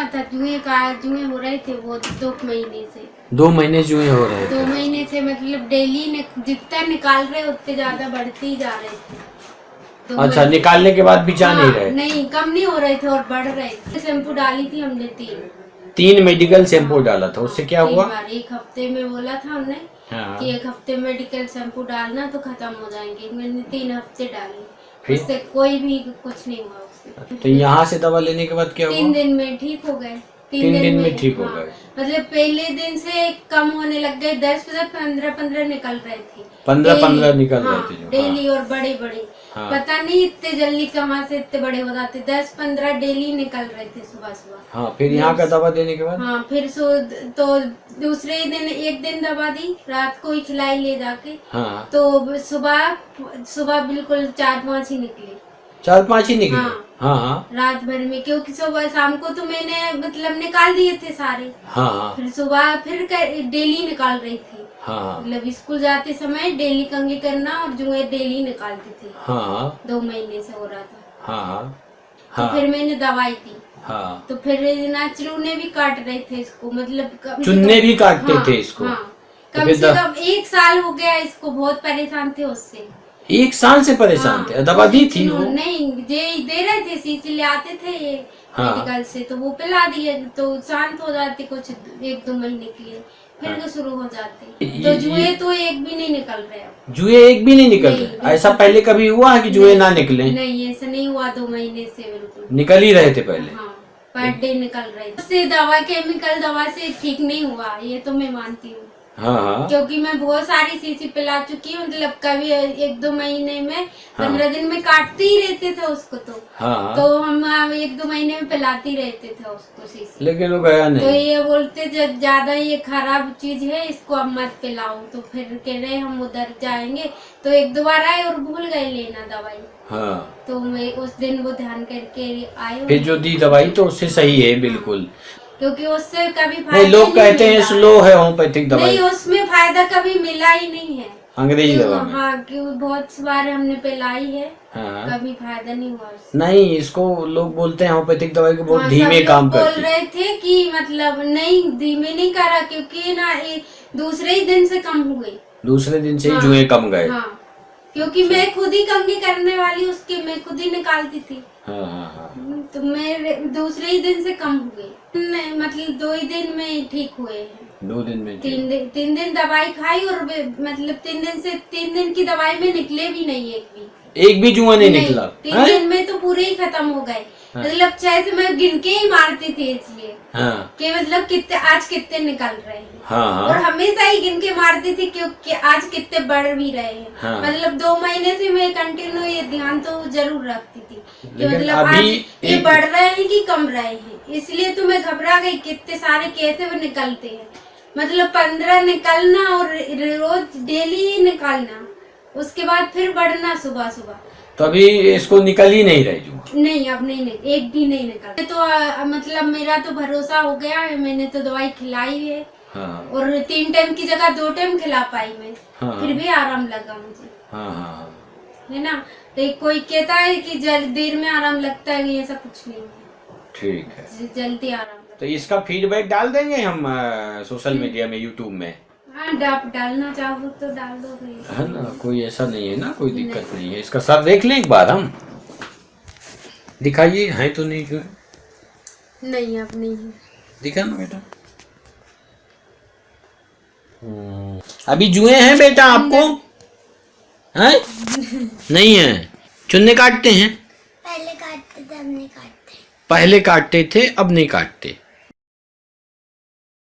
हुआ था, जुए हो रहे थे वो 2 महीने से। 2 महीने जुए हो रहे थे? 2 महीने से मतलब डेली जितना निकाल रहे उतने ज्यादा बढ़ते ही जा रहे थे। अच्छा, निकालने के बाद भी जा नहीं रहे? नहीं, कम नहीं हो रहे थे और बढ़ रहे थे। शैम्पू डाली थी हमने 3 मेडिकल शैम्पू डाला था, उससे क्या हुआ? 1 हफ्ते में बोला था हमने कि 1 हफ्ते मेडिकल शैम्पू डालना तो खत्म हो जाएंगे। मैंने 3 हफ्ते डाली, उससे कोई भी कुछ नहीं हुआ उससे। तो यहाँ से दवा लेने के बाद क्या हुआ? 3 दिन में ठीक हो गए। 3 दिन में ठीक हो गए? मतलब पहले दिन से कम होने लग गए, 10-15 निकल रहे थे। 15 निकल रहे थे डेली और बड़े पता नहीं इतने जल्दी कहाँ से इतने बड़े हो जाते। 10-15 डेली निकल रहे थे सुबह। हाँ, फिर यहाँ का दवा देने के बाद? हाँ, फिर तो दूसरे दिन 1 दिन दवा दी, रात को ही खिलाई ले जाके। हाँ। तो सुबह बिल्कुल 4-5 ही निकले। 4-5 ही निकले? हाँ। रात भर में, क्योंकि सुबह शाम को तो मैंने मतलब निकाल दिए थे सारे। हाँ। फिर सुबह फिर डेली निकाल रही थी। हाँ। मतलब स्कूल जाते समय डेली कंघी करना और जुए डेली निकालती थी। हाँ। 2 महीने से हो रहा था। हाँ। तो फिर मैंने दवाई दी। हाँ। तो फिर ना चूने भी काट रहे थे इसको, मतलब चूने भी काटते थे इसको? कम से कम 1 साल हो गया इसको, बहुत परेशान थे उससे। 1 साल से परेशान थे? दवा दी थी वो? नहीं, दे रहे थे, शीशी ले आते थे ये मेडिकल से, तो वो पिला दिए तो शांत हो जाते कुछ 1-2 महीने के लिए, फिर तो शुरू हो जाते। तो जुए तो एक भी नहीं निकल रहे। जुए एक भी नहीं निकल रहे? ऐसा पहले कभी हुआ है कि जुए ना निकले? नहीं, ऐसा नहीं हुआ। 2 महीने से बिल्कुल निकल ही रहे थे पहले? हाँ, पर डे निकल रहे थे। उससे दवा, केमिकल दवा से ठीक नहीं हुआ, ये तो मैं मानती हूँ। हाँ। क्योंकि मैं बहुत सारी शीशी पिला चुकी हूँ, मतलब कभी 1-2 महीने में 15 दिन में काटते ही रहते थे उसको। तो हम 1-2 महीने में पिलाती रहते थे उसको शीशी, लेकिन वो गया नहीं। तो ये बोलते ज्यादा ये खराब चीज है, इसको अब मत पिलाओ। तो फिर कह रहे हम उधर जाएंगे, तो 1-2 बार आए और भूल गए लेना दवाई। हाँ। तो मैं उस दिन वो ध्यान करके आए, फिर जो दी दवाई तो उससे सही है बिल्कुल, क्योंकि उससे कभी फायदा नहीं। लोग कहते हैं स्लो है होम्योपैथिक दवाई। नहीं, उसमें फायदा कभी मिला ही नहीं है अंग्रेजी दवा में। हाँ, क्यों बहुत बार हमने पिलाई है। हाँ। कभी फायदा नहीं हुआ उससे। नहीं, इसको लोग बोलते हैं होम्योपैथिक दवाई को बहुत धीमे काम करती है। बोल रहे थे कि मतलब नहीं, धीमे नहीं करा, क्योंकि ना दूसरे ही दिन से कम हुए। दूसरे दिन से ही जुए कम गए? हाँ, क्योंकि मैं खुद ही कंघी करने वाली उसकी, मैं खुद ही निकालती थी। हाँ। तो मेरे दूसरे ही दिन से कम हुए, मतलब 2 ही दिन में ठीक हुए हैं। 2 दिन में? 3 दिन दवाई खाई और मतलब 3 दिन की दवाई में निकले भी नहीं एक भी जुआ नहीं निकला? 3 दिन में तो पूरे ही खत्म हो गए। मतलब 6 से मैं गिन के ही मारती थी, इसलिए कि मतलब आज कितने निकल रहे हैं। और हमेशा ही गिन के मारती थी, क्योंकि आज कितने बढ़ भी रहे हैं। मतलब 2 महीने से मैं कंटिन्यू ये ध्यान तो जरूर रखती थी कि मतलब आज ये बढ़ रहे हैं कि कम रहे हैं। इसलिए तो मैं घबरा गई, कितने सारे कैसे वो निकलते हैं। मतलब 15 निकलना और रोज डेली निकालना, उसके बाद फिर बढ़ना सुबह। तो अभी इसको निकल ही नहीं रही जुआ? नहीं, अब नहीं, एक भी नहीं निकल। तो मतलब मेरा तो भरोसा हो गया है, मैंने तो दवाई खिलाई है। और 3 टाइम की जगह 2 टाइम खिला पाई मैं। फिर भी आराम लगा मुझे। है ना, तो कोई कहता है कि देर में आराम लगता है, ऐसा कुछ नहीं है। ठीक है, जल्दी आराम। तो इसका फीडबैक डाल देंगे हम सोशल मीडिया में, यूट्यूब में। हाँ, डालना चाहो तो डाल दो, है ना, कोई ऐसा नहीं है ना, कोई दिक्कत नहीं है। इसका सर देख लें एक बार, हम दिखाइए, है तो नहीं जो? नहीं, अब नहीं है। दिखा ना बेटा। अभी जुए हैं बेटा आपको? हैं? नहीं है। चुन्ने काटते हैं? पहले काटते थे, अब नहीं काटते। पहले काटते थे, अब नहीं काटते।